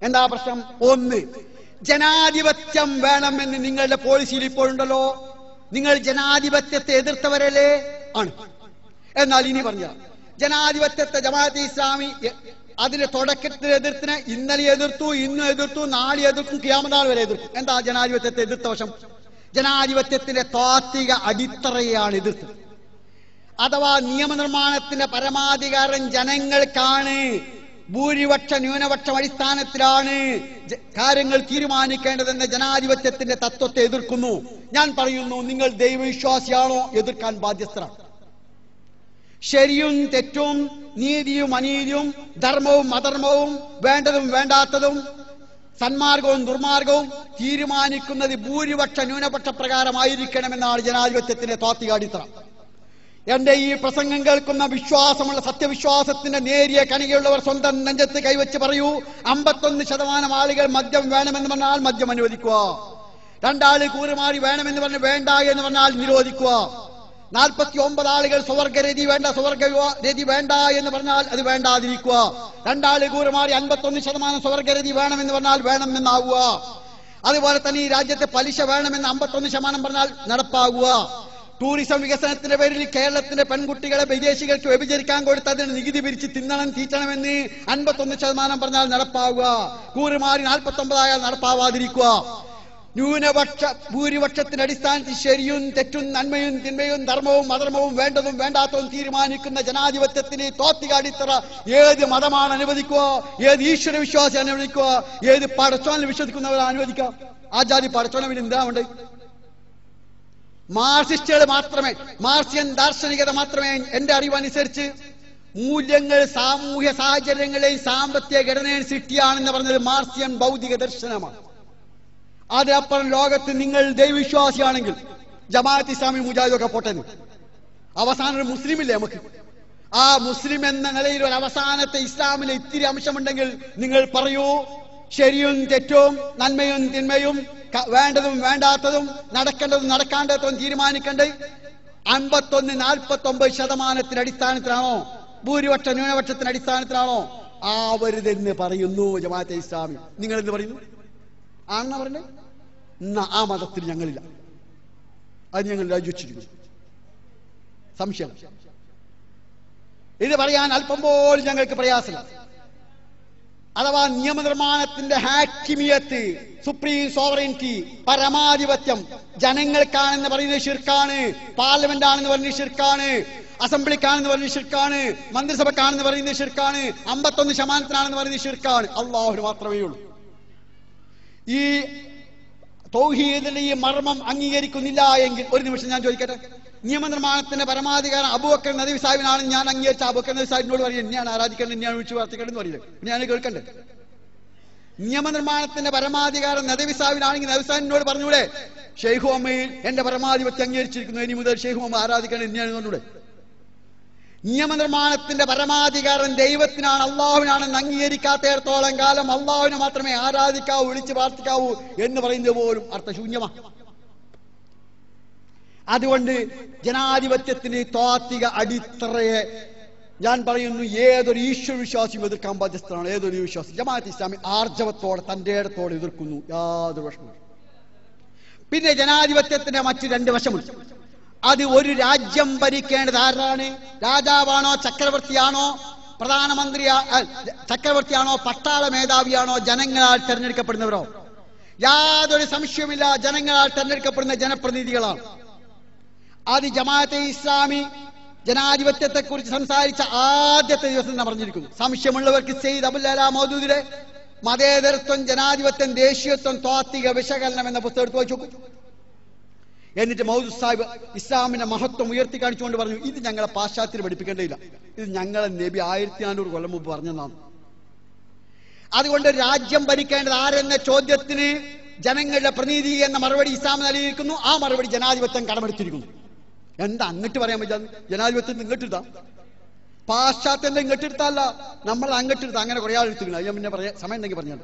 എന്താ പ്രശ്നം? ഒന്ന്, ജനാധിപത്യം വേണമെന്ന് നിങ്ങളുടെ പോളിസിയിൽ ഇപ്പോഴുണ്ടല്ലോ. നിങ്ങൾ ജനാധിപത്യത്തെ എതിർത്തവരല്ലേ ആണ്. എന്നാൽ ഇനി പറഞ്ഞ ജനാധിപത്യത്തെ ജമാഅത്തെ ഇസ്ലാമി അതിന്റെ തുടക്കത്തിൽ എതിർത്തിന് ഇന്നലെ എതിർത്തു, ഇന്നും എതിർത്തു, നാളെ എതിർക്കും, ഖിയാമത്ത് നാൾ വരെ എതിർക്കും. എന്താ ജനാധിപത്യത്തെ എതിർത്ത വശം? ജനാധിപത്യത്തിന്റെ താത്വിക അടിത്തറയാണ് എതിർത്തത്. അഥവാ നിയമനിർമ്മാണത്തിന്റെ പരമാധികാരം ജനങ്ങൾക്കാണ്, ഭൂരിപക്ഷ ന്യൂനപക്ഷം അടിസ്ഥാനത്തിലാണ് കാര്യങ്ങൾ തീരുമാനിക്കേണ്ടതെന്ന ജനാധിപത്യത്തിന്റെ തത്വത്തെ എതിർക്കുന്നു. ഞാൻ പറയുന്നു, നിങ്ങൾ ദൈവവിശ്വാസിയാണോ? എതിർക്കാൻ ബാധ്യസ്ഥരാണ്. ശരിയും തെറ്റും, നീതിയും അനീതിയും, ധർമ്മവും അധർമ്മവും, വേണ്ടതും വേണ്ടാത്തതും, സന്മാർഗവും ദുർമാർഗവും തീരുമാനിക്കുന്നത് ഭൂരിപക്ഷ ന്യൂനപക്ഷ പ്രകാരമായിരിക്കണമെന്നാണ് ജനാധിപത്യത്തിന്റെ താത്വിക അടിത്തറ. എന്റെ ഈ പ്രസംഗം കേൾക്കുന്ന വിശ്വാസമുള്ള സത്യവിശ്വാസത്തിന്റെ നേരിയ കണികയുള്ളവർ സ്വന്തം നെഞ്ചത്ത് കൈവച്ച് പറയൂ, 51% ആളുകൾ മദ്യം വേണമെന്ന് പറഞ്ഞാൽ മദ്യം അനുവദിക്കുക. 2 ആള് കൂറുമാറി വേണമെന്ന് പറഞ്ഞ് വേണ്ട എന്ന് പറഞ്ഞാൽ നിരോധിക്കുക. 49 ആളുകൾ സ്വർഗരതി വേണ്ട, സ്വർഗരതി വേണ്ട എന്ന് പറഞ്ഞാൽ അത് വേണ്ടാതിരിക്കുക. 2 ആള് കൂറുമാറി 51% സ്വർഗരതി വേണമെന്ന് പറഞ്ഞാൽ വേണമെന്നാവുക. അതുപോലെ തന്നെ ഈ രാജ്യത്തെ പലിശ വേണമെന്ന് 51% പറഞ്ഞാൽ നടപ്പാകുക. ടൂറിസം വികസനത്തിന്റെ പേരിൽ കേരളത്തിന്റെ പെൺകുട്ടികളെ വിദേശികൾക്ക് വ്യഭിചരിക്കാൻ കൊടുത്ത് അതിന് നികുതി പിരിച്ച് തിന്നണം തീറ്റണമെന്ന് 51% പറഞ്ഞാൽ നടപ്പാവുക. കൂറുമാറി 49 ആയാൽ നടപ്പാവാതിരിക്കുക. ന്യൂനപക്ഷ ഭൂരിപക്ഷത്തിന്റെ അടിസ്ഥാനത്തിൽ ശരിയും തെറ്റും, നന്മയും തിന്മയും, ധർമ്മവും അധർമ്മവും, വേണ്ടതും വേണ്ടാത്തതും തീരുമാനിക്കുന്ന ജനാധിപത്യത്തിന് താത്വിക അടിത്തറ ഏത് മതമാണ് അനുവദിക്കുക, ഏത് ഈശ്വര വിശ്വാസി അനുവദിക്കുക, ഏത് പടച്ചോനിൽ വിശ്വസിക്കുന്നവർ അനുവദിക്കുക? ആ ജാതി പടച്ചോനവിന് എന്താ ഉണ്ട്? മാർക്സിസ്റ്റുകൾ മാത്രമേ, മാർക്സിയൻ ദാർശനികത മാത്രമേ എന്റെ അറിവനുസരിച്ച് മൂല്യങ്ങൾ സാമൂഹ്യ സാഹചര്യങ്ങളെയും സാമ്പത്തിക ഘടനയും സൃഷ്ടിയാണെന്ന് പറഞ്ഞത് മാർക്സിയൻ ഭൗതിക ദർശനമാണ്. അതിനപ്പുറം ലോകത്ത് നിങ്ങൾ ദൈവവിശ്വാസിയാണെങ്കിൽ ജമാഅത്ത് ഇസ്ലാമി മുജാഹിദൊക്കെ പൊട്ടന് അവസാനം ഒരു മുസ്ലിമില്ലേ നമുക്ക്? ആ മുസ്ലിം എന്ന നിലയിൽ ഒരു അവസാനത്തെ ഇസ്ലാമിലെ ഇത്തിരി അംശമുണ്ടെങ്കിൽ നിങ്ങൾ പറയൂ, ശരിയും തെറ്റും, നന്മയും തിന്മയും, വേണ്ടതും വേണ്ടാത്തതും, നടക്കേണ്ടതും നടക്കാണ്ടതും തീരുമാനിക്കേണ്ടത് 51-49% അടിസ്ഥാനത്തിലാണോ? ഭൂരിപക്ഷ ന്യൂനപക്ഷത്തിന്റെ അടിസ്ഥാനത്തിലാണോ? ആവരുതെന്ന് പറയുന്നു ജമാഅത്തെ ഇസ്ലാമി. നിങ്ങൾ എന്ത് പറയുന്നു? ആണെന്നാ പറഞ്ഞേ? ആ മതത്തിൽ ഞങ്ങളില്ല, അത് ഞങ്ങൾ രാജിവെച്ചിരിക്കുന്നു. സംശയം. ഇത് പറയാൻ അല്പം പോലും ഞങ്ങൾക്ക് പ്രയാസമില്ല. അഥവാ നിയമനിർമ്മാണത്തിന്റെ ഹാക്കിമിയത്ത്, സുപ്രീം സോവറിറ്റി, പരമാധിപത്യം ജനങ്ങൾക്കാണെന്ന് പറയുന്നത് ശിർക്കാണ്, പാർലമെന്റ് ആണെന്ന് പറയുന്നത് ശിർക്കാണ്, അസംബ്ലിക്കാണെന്ന് പറയുന്നത് ശിർക്കാണ്, മന്ത്രിസഭക്കാണെന്ന് പറയുന്നത് ശിർക്കാണ്, 51% പറയുന്നത് ശിർക്കാണ്. അല്ലാഹുവിന് മാത്രമേ ഉള്ളൂ. ഈ തൗഹീദിന്റെ ഈ മർമ്മം അംഗീകരിക്കുന്നില്ല എങ്കിൽ ഒരു നിമിഷം ഞാൻ ചോദിക്കട്ടെ, നിയമനിർമ്മാണത്തിന്റെ പരമാധികാരം അബൂബക്കർ നദവി സാഹിബിനാണെന്ന് ഞാൻ അംഗീകരിച്ച അബൂബക്കർ നദവി സാഹിബിനോട് പറയും എന്നെയാണ് ആരാധിക്കേണ്ടത്, എന്നെയാണ് വിളിച്ച് പ്രാർത്ഥിക്കേണ്ടതെന്ന് പറയില്ല, ഞാൻ കേൾക്കണ്ടേ? നിയമനിർമ്മാണത്തിന്റെ പരമാധികാരം നദവി സാഹിബിനാണെങ്കിൽ നദവി സാഹിബിനോട് പറഞ്ഞൂടെ, ഷെയ്ഖ് മുഹമ്മദ് എന്റെ പരമാധിപത്യം അംഗീകരിച്ചിരിക്കുന്നു, ഇനി മുതൽ ഷെയ്ഖ് മുഹമ്മദ് ആരാധിക്കേണ്ടത് എന്നെയാണ് പറഞ്ഞൂടെ? നിയമനിർമ്മാണത്തിന്റെ പരമാധികാരം ദൈവത്തിനാണ്, അള്ളാഹുവിനാണെന്ന് അംഗീകരിക്കാത്തയിടത്തോളം കാലം അള്ളാഹുവിനെ മാത്രമേ ആരാധിക്കാവൂ, വിളിച്ച് പ്രാർത്ഥിക്കാവൂ എന്ന് പറയുന്നത് പോലും അർത്ഥശൂന്യമാണ്. അതുകൊണ്ട് ജനാധിപത്യത്തിന് താത്വിക അടിത്തറയെ ഞാൻ പറയുന്നു ഏതൊരു ഈശ്വര വിശ്വാസിയും എതിർക്കാൻ ബാധ്യസ്ഥനാണ്. ഏതൊരു വിശ്വാസി ജമാഅത്ത് ഇസ്ലാമി ആർജവത്തോടെ തന്റെ ഇടത്തോടെ എതിർക്കുന്നു, യാതൊരു പ്രശ്നവും. പിന്നെ ജനാധിപത്യത്തിന്റെ മറ്റു 2 വശമുണ്ട്. അത് ഒരു രാജ്യം ഭരിക്കേണ്ടത് ആരാണ്? രാജാവാണോ, ചക്രവർത്തിയാണോ, ചക്രവർത്തിയാണോ, പട്ടാള മേധാവിയാണോ, ജനങ്ങളാൽ തെരഞ്ഞെടുക്കപ്പെടുന്നവരോ? യാതൊരു സംശയവുമില്ല, ജനങ്ങളാൽ തെരഞ്ഞെടുക്കപ്പെടുന്ന ജനപ്രതിനിധികളാണ്. അത് ജമാഅത്തെ ഇസ്ലാമി ജനാധിപത്യത്തെ കുറിച്ച് സംസാരിച്ച ആദ്യത്തെ ദിവസം തന്നെ പറഞ്ഞിരിക്കുന്നു. സംശയമുള്ളവർക്ക് സെയ്ദ് അബുൽ അലാ മൗദൂദിലെ മതേതരത്വം, ജനാധിപത്യം, ദേശീയത്വം, താത്വിക വിശകലനം എന്ന പുസ്തകം എടുത്ത് വായിച്ചു നോക്കും. എന്നിട്ട് മൗദൂദ് സാഹിബ് ഇസ്ലാമിന്റെ മഹത്വം ഉയർത്തി കാണിച്ചുകൊണ്ട് പറഞ്ഞു, ഇത് ഞങ്ങളെ പാശ്ചാത്യത്തിൽ പഠിപ്പിക്കേണ്ടതില്ല, ഇത് ഞങ്ങളെ നബി 1400 കൊല്ലം മുമ്പ് പറഞ്ഞതാണ്. അതുകൊണ്ട് രാജ്യം ഭരിക്കേണ്ടത് ആരെന്ന ചോദ്യത്തിന് ജനങ്ങളുടെ പ്രതിനിധി എന്ന മറുപടി ഇസ്ലാം നൽകിയിരിക്കുന്നു. ആ മറുപടി ജനാധിപത്യം കടമെടുത്തിരിക്കുന്നു. എന്താ അങ്ങോട്ട് പറയാൻ പറ്റാ? ജനാധിപത്യത്തിൽ ഇങ്ങോട്ടെടുത്താ, പാശ്ചാത്യന്റെ ഇങ്ങോട്ടെടുത്തല്ല, നമ്മൾ അങ്ങോട്ടെടുത്ത. അങ്ങനെ കുറെ ആൾ എടുത്തിരിക്കുന്നു. ഞാൻ പിന്നെ സമയം ഉണ്ടെങ്കിൽ പറഞ്ഞത്.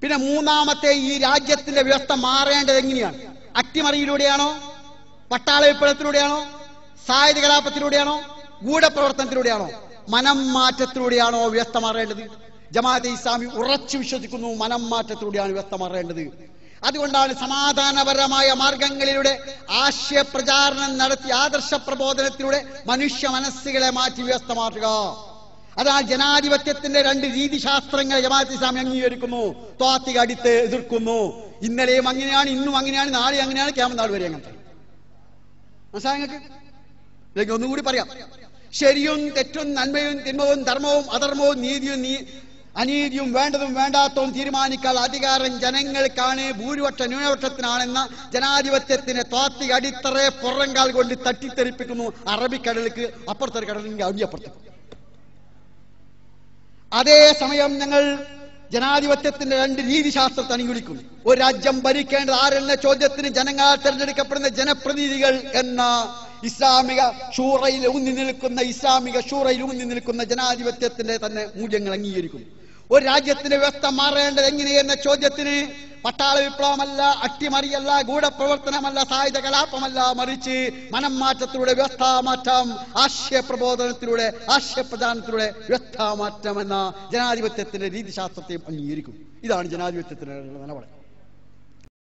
പിന്നെ മൂന്നാമത്തെ, ഈ രാജ്യത്തിന്റെ വ്യവസ്ഥ മാറേണ്ടത് എങ്ങനെയാണ്? അട്ടിമറിയിലൂടെയാണോ, പട്ടാള വിപ്ലവത്തിലൂടെയാണോ, സായുധ കലാപത്തിലൂടെയാണോ, ഗൂഢപ്രവർത്തനത്തിലൂടെയാണോ, മനം മാറ്റത്തിലൂടെയാണോ വ്യവസ്ഥ മാറേണ്ടത്? ജമാഅത്തെ ഇസ്ലാമി ഉറച്ചു വിശ്വസിക്കുന്നു മനം മാറ്റത്തിലൂടെയാണ് വ്യവസ്ഥ മാറേണ്ടത്. അതുകൊണ്ടാണ് സമാധാനപരമായ മാർഗങ്ങളിലൂടെ ആശയപ്രചാരണം നടത്തി ആദർശ പ്രബോധനത്തിലൂടെ മനുഷ്യ മനസ്സുകളെ മാറ്റി വ്യവസ്ഥ മാറ്റുക. അതാണ് ജനാധിപത്യത്തിന്റെ രണ്ട് രീതിശാസ്ത്രങ്ങൾ ജമാഅത്തെ ഇസ്ലാമി അംഗീകരിക്കുന്നു. ത്വാത്തിക അടിത്ത് എതിർക്കുന്നു. ഇന്നലെയും അങ്ങനെയാണ്, ഇന്നും അങ്ങനെയാണ്, നാളെ അങ്ങനെയാണ്, ഖിയാമത്ത് നാൾ വരെ അങ്ങനത്തെ. മനസ്സിലായോ നിങ്ങൾക്ക്? ഒന്നുകൂടി പറയാം. ശരിയും തെറ്റും, നന്മയും തിന്മവും, ധർമ്മവും അധർമ്മവും, നീതിയും അനീതിയും, വേണ്ടതും വേണ്ടാത്തതും തീരുമാനിക്കാൻ അധികാരം ജനങ്ങൾക്കാണ്, ഭൂരിപക്ഷ ന്യൂനപക്ഷത്തിനാണെന്ന ജനാധിപത്യത്തിന് ത്വാത്തിക അടിത്തറയെ പുറങ്കാൽ കൊണ്ട് തട്ടിത്തെറിപ്പിക്കുന്നു. അറബിക്കടലിക്ക് അപ്പുറത്തൊരു കടലിന്റെ അടിയപ്പുറത്ത്. അതേസമയം ഞങ്ങൾ ജനാധിപത്യത്തിന്റെ രണ്ട് രീതിശാസ്ത്രത്തെ അനുകൂലിക്കുന്നു. ഒരു രാജ്യം ഭരിക്കേണ്ടത് ആരെന്ന ചോദ്യത്തിന് ജനങ്ങളാൽ തെരഞ്ഞെടുക്കപ്പെടുന്ന ജനപ്രതിനിധികൾ എന്ന ഇസ്ലാമിക ഷൂറയിൽ ഊന്നി നിൽക്കുന്ന ജനാധിപത്യത്തിന്റെ തന്നെ മൂല്യങ്ങൾ അംഗീകരിക്കുന്നു. ഒരു രാജ്യത്തിന്റെ വ്യവസ്ഥ മാറേണ്ടത് എങ്ങനെയെന്ന ചോദ്യത്തിന് പട്ടാള വിപ്ലവമല്ല, അട്ടിമറിയല്ല, ഗൂഢപ്രവർത്തനമല്ല, സായുധ കലാപമല്ല, മറിച്ച് മനം മാറ്റത്തിലൂടെ വ്യവസ്ഥാമാറ്റം, ആശയപ്രബോധനത്തിലൂടെ, ആശയപ്രചാരണത്തിലൂടെ വ്യവസ്ഥാമാറ്റം എന്ന ജനാധിപത്യത്തിന്റെ രീതിശാസ്ത്രത്തെയും അംഗീകരിക്കും. ഇതാണ് ജനാധിപത്യത്തിന്റെ നിലപാട്.